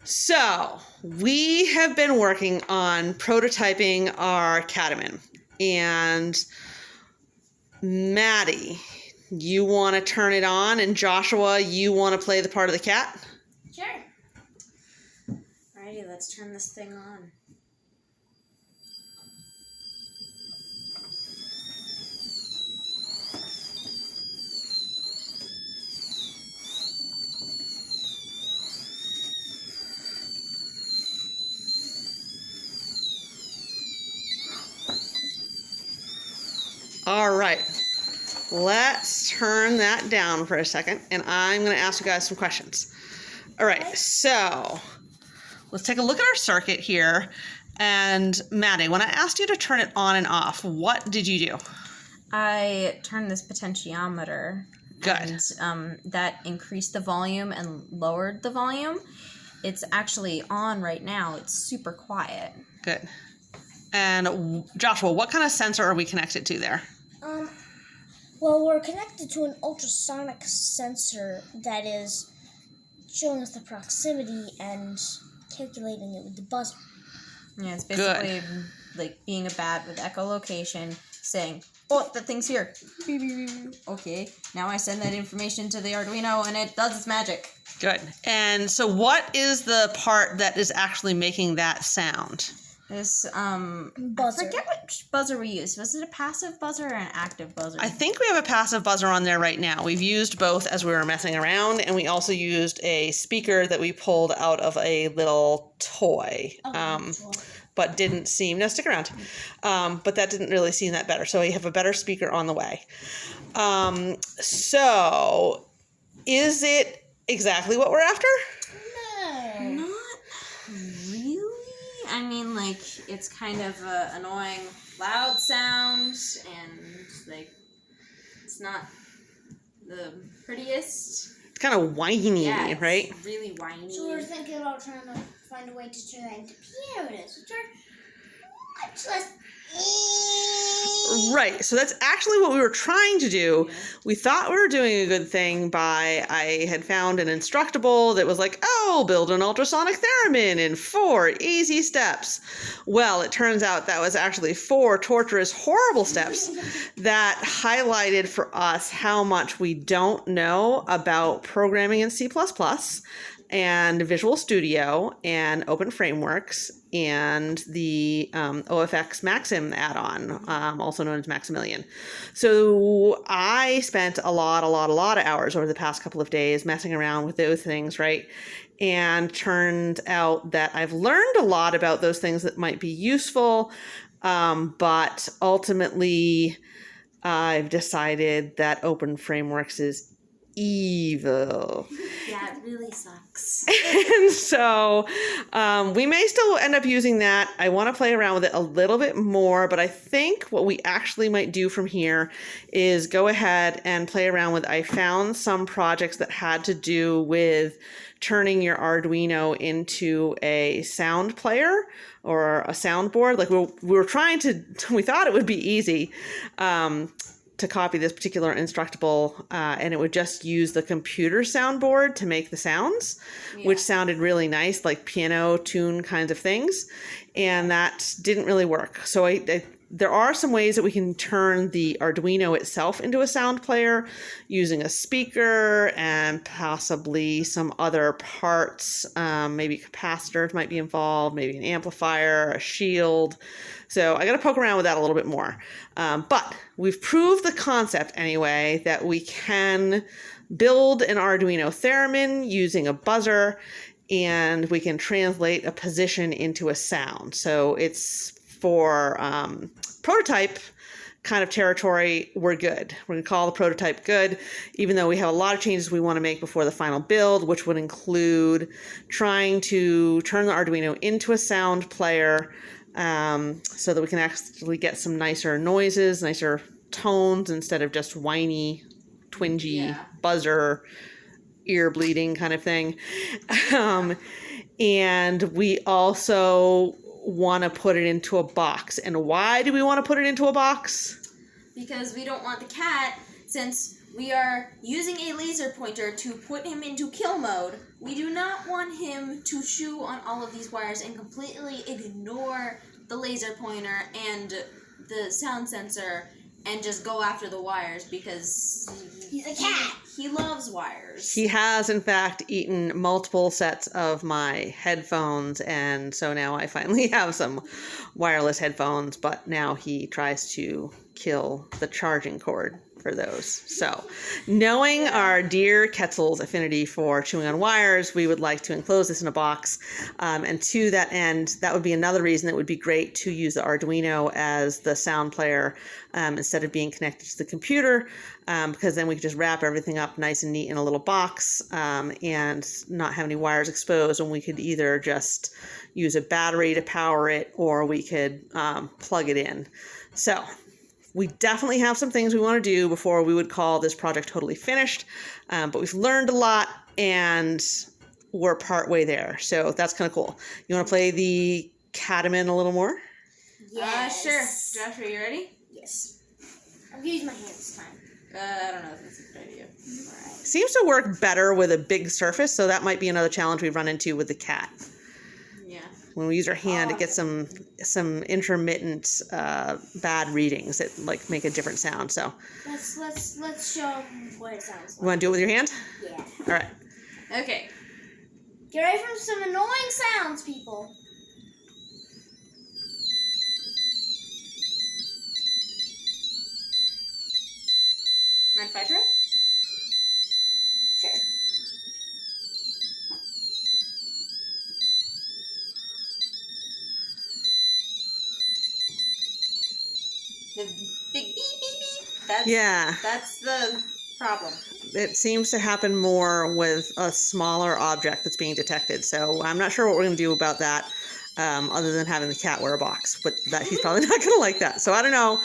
So we have been working on prototyping our Catemin, and Maddie, you want to turn it on, and Joshua, you want to play the part of the cat? Sure. Alrighty, let's turn this thing on. All right, let's turn that down for a second, and I'm going to ask you guys some questions. All right, so let's take a look at our circuit here. And Maddie, when I asked you to turn it on and off, what did you do? I turned this potentiometer. Good. And that increased the volume and lowered the volume. It's actually on right now. It's super quiet. Good. And Joshua, what kind of sensor are we connected to there? Well, we're connected to an ultrasonic sensor that is showing us the proximity and calculating it with the buzzer. Yeah, it's basically like being a bat with echolocation, saying, "Oh, that thing's here." Okay, now I send that information to the Arduino, and it does its magic. Good. And so what is the part that is actually making that sound? This, Buzzer. I forget which buzzer we used. Was it a passive buzzer or an active buzzer? I think we have a passive buzzer on there right now. We've used both as we were messing around, and we also used a speaker that we pulled out of a little toy. But didn't seem, no, stick around. But that didn't really seem that better. So we have a better speaker on the way. So is it exactly what we're after? No. Not really. I mean, like, it's kind of a annoying loud sound, and, like, it's not the prettiest. It's kind of whiny, Yeah, right? It's really whiny. So we're thinking about trying to find a way to turn that into piano notes, which are much less. Right. So that's actually what we were trying to do. Yeah. We thought we were doing a good thing by, I had found an Instructable that was like, oh, build an ultrasonic theremin in 4 easy steps. Well, it turns out that was actually 4 torturous, horrible steps that highlighted for us how much we don't know about programming in C++ and Visual Studio and openFrameworks and the OFX Maxim add-on, also known as Maximilian. So I spent a lot of hours over the past couple of days messing around with those things, right? And turned out that I've learned a lot about those things that might be useful, but ultimately I've decided that openFrameworks is evil. Yeah, it really sucks. And so we may still end up using that. I want to play around with it a little bit more, but I think what we actually might do from here is go ahead and play around with, I found some projects that had to do with turning your Arduino into a sound player or a soundboard. Like we were trying to, we thought it would be easy to copy this particular Instructable, and it would just use the computer soundboard to make the sounds, which sounded really nice, like piano tune kinds of things, and that didn't really work. So there are some ways that we can turn the Arduino itself into a sound player using a speaker and possibly some other parts. Maybe capacitors might be involved, maybe an amplifier, a shield. So I got to poke around with that a little bit more. But we've proved the concept anyway, that we can build an Arduino theremin using a buzzer, and we can translate a position into a sound. So it's for prototype kind of territory, we're good. We're going to call the prototype good, even though we have a lot of changes we want to make before the final build, which would include trying to turn the Arduino into a sound player, so that we can actually get some nicer noises, nicer tones, instead of just whiny, twingy, buzzer, ear bleeding kind of thing. And we also want to put it into a box. And why do we want to put it into a box? Because we don't want the cat, since we are using a laser pointer to put him into kill mode. We do not want him to chew on all of these wires and completely ignore the laser pointer and the sound sensor and just go after the wires because He's a cat. He loves wires. He has, in fact, eaten multiple sets of my headphones, and so now I finally have some wireless headphones, but now he tries to kill the charging cord for those. So, knowing our dear Quetzal's affinity for chewing on wires, we would like to enclose this in a box. And to that end, that would be another reason it would be great to use the Arduino as the sound player instead of being connected to the computer, because then we could just wrap everything up nice and neat in a little box and not have any wires exposed. And we could either just use a battery to power it, or we could plug it in. So, we definitely have some things we want to do before we would call this project totally finished, but we've learned a lot and we're partway there. So that's kind of cool. You want to play the Catemin a little more? Yes. Sure. Josh, are you ready? Yes. I'm gonna use my hands this time. I don't know if that's a good idea. Alright. Seems to work better with a big surface, so that might be another challenge we run into with the cat. Yeah. When we use our hand, it gets some intermittent bad readings that like make a different sound. So Let's show them what it sounds you like. want to do it with your hand? Yeah. All right. Okay. Get ready for some annoying sounds, people. Mind if I try? Sure. The big beep beep beep. Yeah. That's the problem. It seems to happen more with a smaller object that's being detected. So I'm not sure what we're going to do about that, other than having the cat wear a box. But that he's probably not going to like that. So I don't know.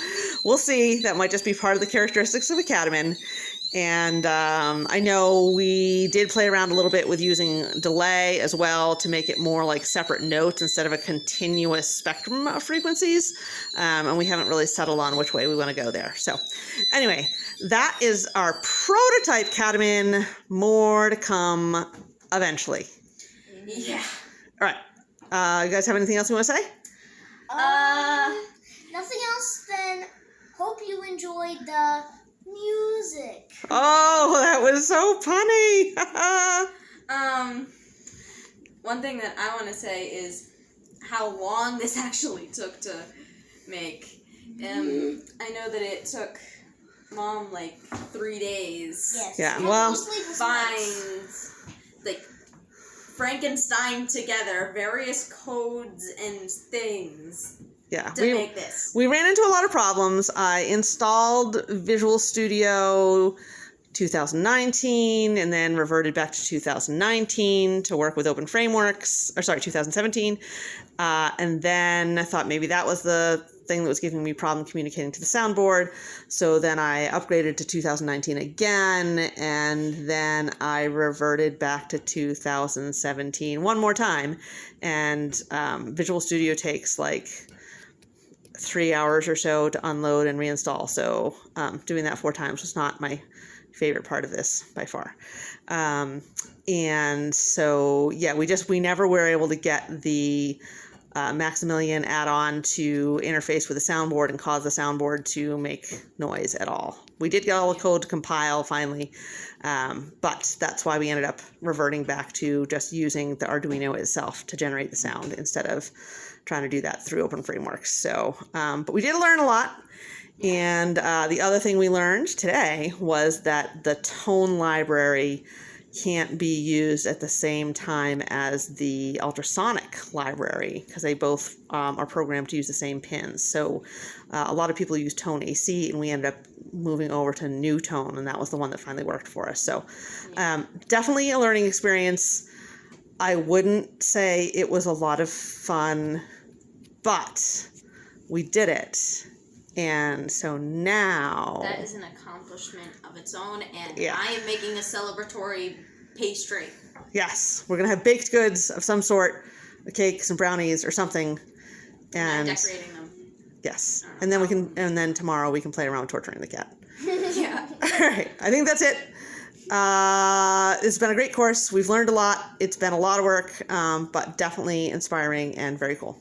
We'll see. That might just be part of the characteristics of a Catemin. And I know we did play around a little bit with using delay as well to make it more like separate notes instead of a continuous spectrum of frequencies. And we haven't really settled on which way we want to go there. So anyway, that is our prototype Catemin. More to come eventually. Yeah. All right. You guys have anything else you want to say? Nothing else than hope you enjoyed the music. Oh, that was so punny. One thing that I want to say is how long this actually took to make. I know that it took Mom like 3 days. Yes. Yeah, And well, no sleepless Find nights. like Frankenstein together various codes and things Yeah, to make this. we ran into a lot of problems. I installed Visual Studio 2019 and then reverted back to 2019 to work with openFrameworks, or sorry, 2017. And then I thought maybe that was the thing that was giving me problem communicating to the soundboard. So then I upgraded to 2019 again, and then I reverted back to 2017 one more time. And Visual Studio takes like 3 hours or so to unload and reinstall. So doing that 4 times was not my favorite part of this by far. And so, yeah, we never were able to get the Maximilian add-on to interface with the soundboard and cause the soundboard to make noise at all. We did get all the code to compile finally, but that's why we ended up reverting back to just using the Arduino itself to generate the sound instead of trying to do that through openFrameworks. So, but we did learn a lot. And the other thing we learned today was that the tone library can't be used at the same time as the ultrasonic library because they both are programmed to use the same pins. So a lot of people use tone AC, and we ended up moving over to new tone, and that was the one that finally worked for us. So definitely a learning experience. I wouldn't say it was a lot of fun, but we did it. And so now... That is an accomplishment of its own, and Yeah. I am making a celebratory pastry. Yes, we're going to have baked goods of some sort, a cake, some brownies or something. And And decorating them. yes. And then we can, and then tomorrow we can play around with torturing the cat. Yeah. All right, I think that's it. It's been a great course. We've learned a lot. It's been a lot of work, but definitely inspiring and very cool.